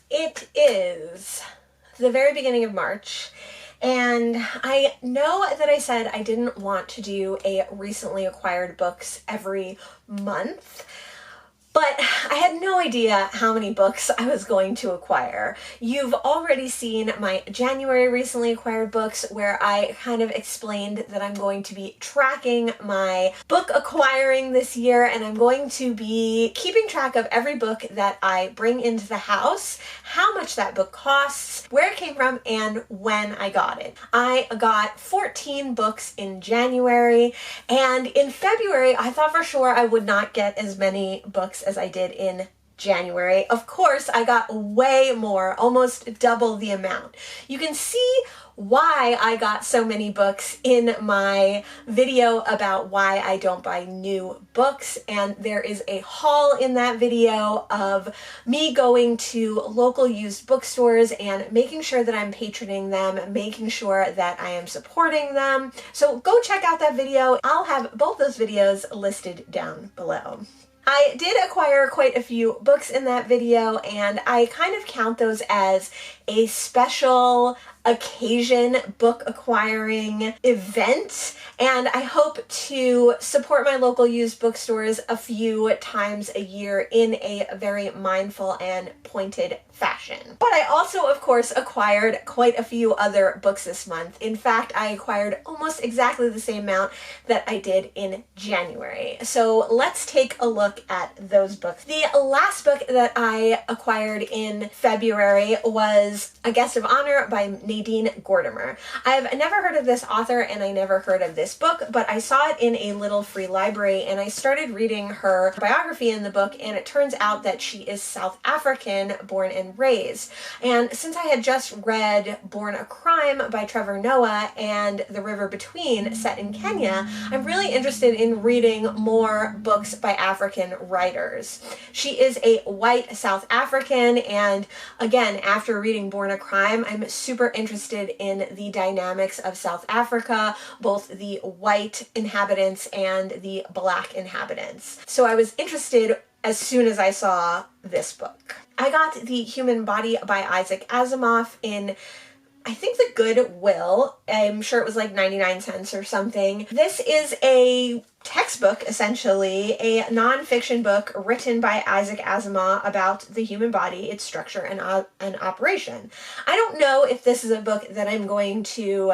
It is the very beginning of March, and I know that I said I didn't want to do a recently acquired books every month, but I had no idea how many books I was going to acquire. You've already seen my January recently acquired books where I kind of explained that I'm going to be tracking my book acquiring this year, and I'm going to be keeping track of every book that I bring into the house, how much that book costs, where it came from, and when I got it. I got 14 books in January, and in February I thought for sure I would not get as many books as I did in January. Of course, I got way more, almost double the amount. You can see why I got so many books in my video about why I don't buy new books, and there is a haul in that video of me going to local used bookstores and making sure that I'm patroning them, making sure that I am supporting them. So go check out that video. I'll have both those videos listed down below. I did acquire quite a few books in that video, and I kind of count those as a special occasion book acquiring event, and I hope to support my local used bookstores a few times a year in a very mindful and pointed fashion. But I also, of course, acquired quite a few other books this month. In fact, I acquired almost exactly the same amount that I did in January. So let's take a look at those books. The last book that I acquired in February was A Guest of Honor by Nadine Gordimer. I've never heard of this author and I never heard of this book, but I saw it in a little free library and I started reading her biography in the book, and it turns out that she is South African, born and raised. And since I had just read Born a Crime by Trevor Noah and The River Between, set in Kenya, I'm really interested in reading more books by African writers. She is a white South African, and again, after reading Born a Crime, I'm super interested in the dynamics of South Africa, both the white inhabitants and the black inhabitants. So I was interested as soon as I saw this book. I got The Human Body by Isaac Asimov in, I think, the Goodwill. I'm sure it was like 99 cents or something. This is a textbook, essentially, a nonfiction book written by Isaac Asimov about the human body, its structure, and operation. I don't know if this is a book that I'm going to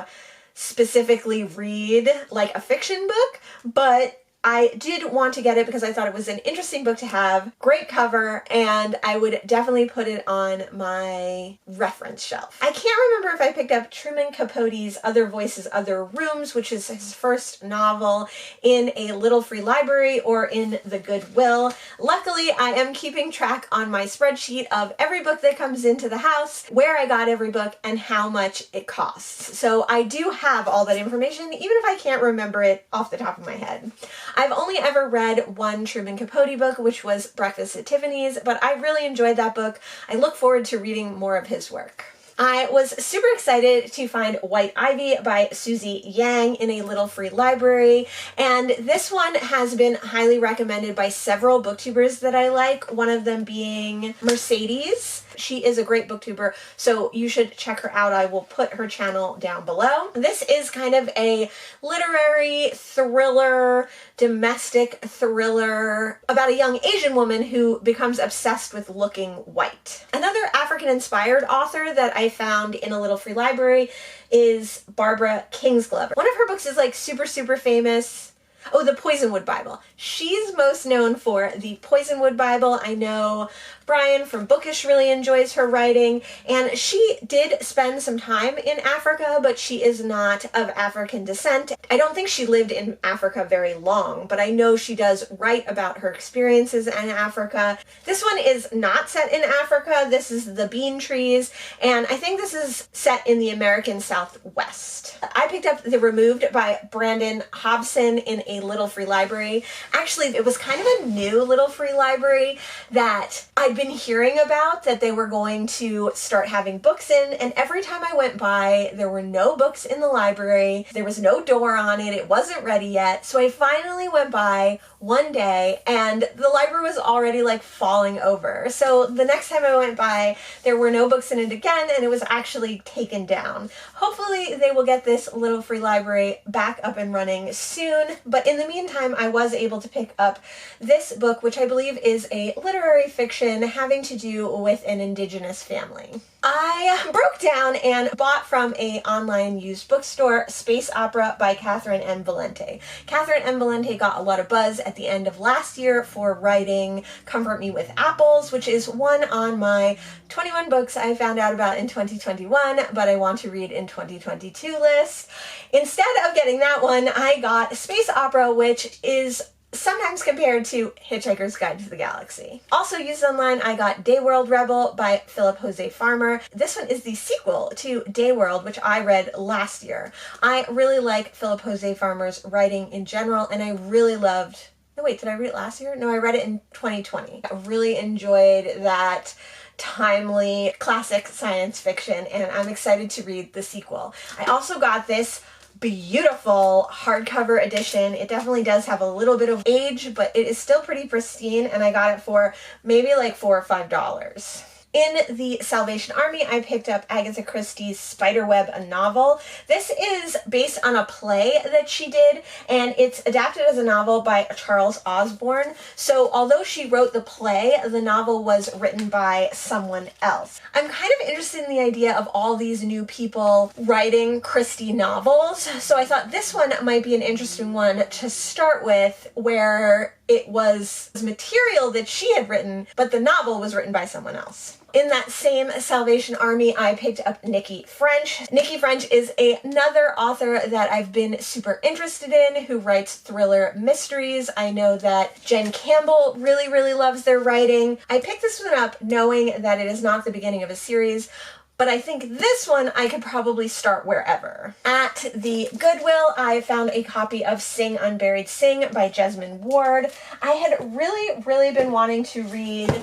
specifically read like a fiction book, but I did want to get it because I thought it was an interesting book to have, great cover, and I would definitely put it on my reference shelf. I can't remember if I picked up Truman Capote's Other Voices, Other Rooms, which is his first novel, in a little free library or in the Goodwill. Luckily, I am keeping track on my spreadsheet of every book that comes into the house, where I got every book, and how much it costs. So I do have all that information, even if I can't remember it off the top of my head. I've only ever read one Truman Capote book, which was Breakfast at Tiffany's, but I really enjoyed that book. I look forward to reading more of his work. I was super excited to find White Ivy by Susie Yang in a little free library, and this one has been highly recommended by several booktubers that I like, one of them being Mercedes. She is a great booktuber, so you should check her out. I will put her channel down below. This is kind of a literary thriller, domestic thriller about a young Asian woman who becomes obsessed with looking white. Another African-inspired author that I found in a little free library is Barbara Kingsglove. One of her books is like super famous. Oh, the Poisonwood Bible. She's most known for the Poisonwood Bible. I know Brian from Bookish really enjoys her writing, and she did spend some time in Africa, but she is not of African descent. I don't think she lived in Africa very long, but I know she does write about her experiences in Africa. This one is not set in Africa. This is the bean trees, and I think this is set in the American Southwest. I picked up The Removed by Brandon Hobson in a little free library. Actually, it was kind of a new little free library that I I'd been hearing about that they were going to start having books in, and every time I went by, there were no books in the library. There was no door on it. It wasn't ready yet. So I finally went by one day and the library was already like falling over. So the next time I went by, there were no books in it again, and it was actually taken down. Hopefully they will get this little free library back up and running soon, but in the meantime, I was able to pick up this book, which I believe is a literary fiction having to do with an indigenous family. I broke down and bought from an online used bookstore, Space Opera by Catherine M. Valente. Catherine M. Valente got a lot of buzz at the end of last year for writing Comfort Me with Apples, which is one on my 21 books I found out about in 2021, but I want to read in 2022 list. Instead of getting that one, I got Space Opera, which is sometimes compared to Hitchhiker's Guide to the Galaxy. Also used online, I got Day World Rebel by Philip Jose Farmer. This one is the sequel to Day World, which I read last year. I really like Philip Jose Farmer's writing in general, and I really loved... No, wait, did I read it last year? No, I read it in 2020. I really enjoyed that timely classic science fiction, and I'm excited to read the sequel. I also got this beautiful hardcover edition. It definitely does have a little bit of age, but it is still pretty pristine, and I got it for maybe like $4 or $5. In the Salvation Army, I picked up Agatha Christie's Spiderweb, a novel. This is based on a play that she did, and it's adapted as a novel by Charles Osborne. So although she wrote the play, the novel was written by someone else. I'm kind of interested in the idea of all these new people writing Christie novels, so I thought this one might be an interesting one to start with, where it was material that she had written, but the novel was written by someone else. In that same Salvation Army, I picked up Nikki French. Nikki French is another author that I've been super interested in, who writes thriller mysteries. I know that Jen Campbell really, really loves their writing. I picked this one up knowing that it is not the beginning of a series, but I think this one I could probably start wherever. At the Goodwill, I found a copy of Sing Unburied Sing by Jesmyn Ward. I had really been wanting to read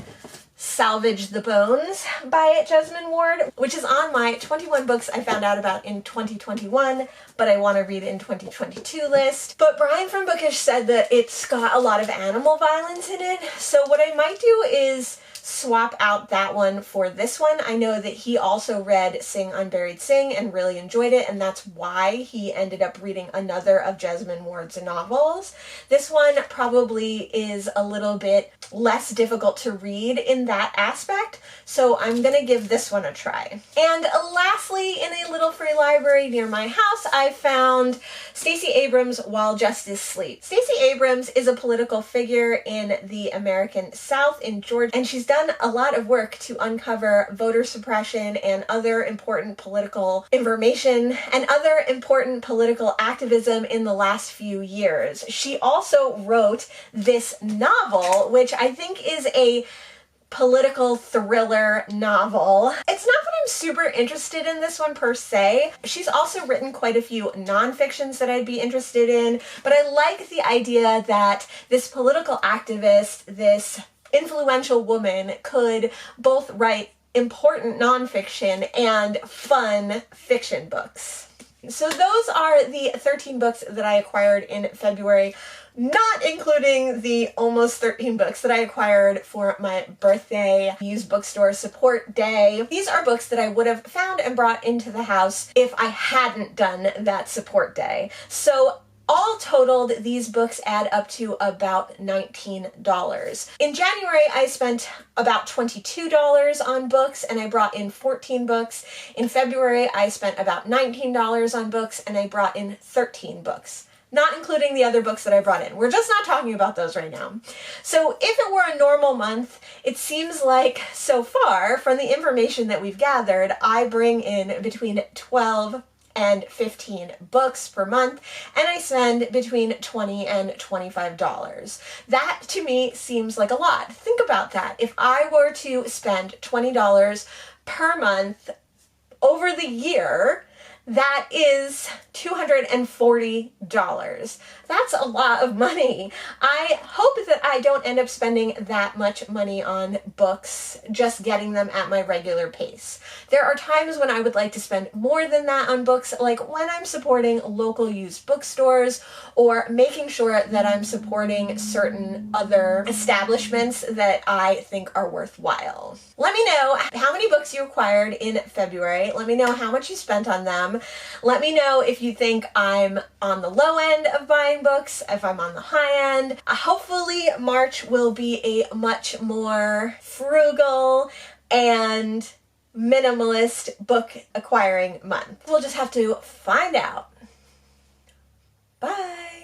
Salvage the Bones by Jesmyn Ward, which is on my 21 books I found out about in 2021, but I want to read in 2022 list. But Brian from Bookish said that it's got a lot of animal violence in it, so what I might do is swap out that one for this one. I know that he also read Sing Unburied Sing and really enjoyed it, and that's why he ended up reading another of Jesmyn Ward's novels. This one probably is a little bit less difficult to read in that aspect, so I'm gonna give this one a try. And lastly, in a little free library near my house, I found Stacey Abrams' While Justice Sleeps. Stacey Abrams is a political figure in the American South in Georgia, and she's done a lot of work to uncover voter suppression and other important political information and other important political activism in the last few years. She also wrote this novel, which I think is a political thriller novel. It's not that I'm super interested in this one per se. She's also written quite a few nonfictions that I'd be interested in, but I like the idea that this political activist, this influential woman, could both write important nonfiction and fun fiction books. So those are the 13 books that I acquired in February, not including the almost 13 books that I acquired for my birthday used bookstore support day. These are books that I would have found and brought into the house if I hadn't done that support day. So all totaled, these books add up to about $19. In January, I spent about $22 on books and I brought in 14 books. In February, I spent about $19 on books and I brought in 13 books, not including the other books that I brought in. We're just not talking about those right now. So if it were a normal month, it seems like so far from the information that we've gathered, I bring in between 12 and 15 books per month, and I spend between $20 and $25. That to me seems like a lot. Think about that. If I were to spend $20 per month over the year, That is $240. That's a lot of money. I hope that I don't end up spending that much money on books, just getting them at my regular pace. There are times when I would like to spend more than that on books, like when I'm supporting local used bookstores or making sure that I'm supporting certain other establishments that I think are worthwhile. Let me know how many books you acquired in February. Let me know how much you spent on them. Let me know if you think I'm on the low end of buying books, if I'm on the high end. Hopefully March will be a much more frugal and minimalist book acquiring month. We'll just have to find out. Bye.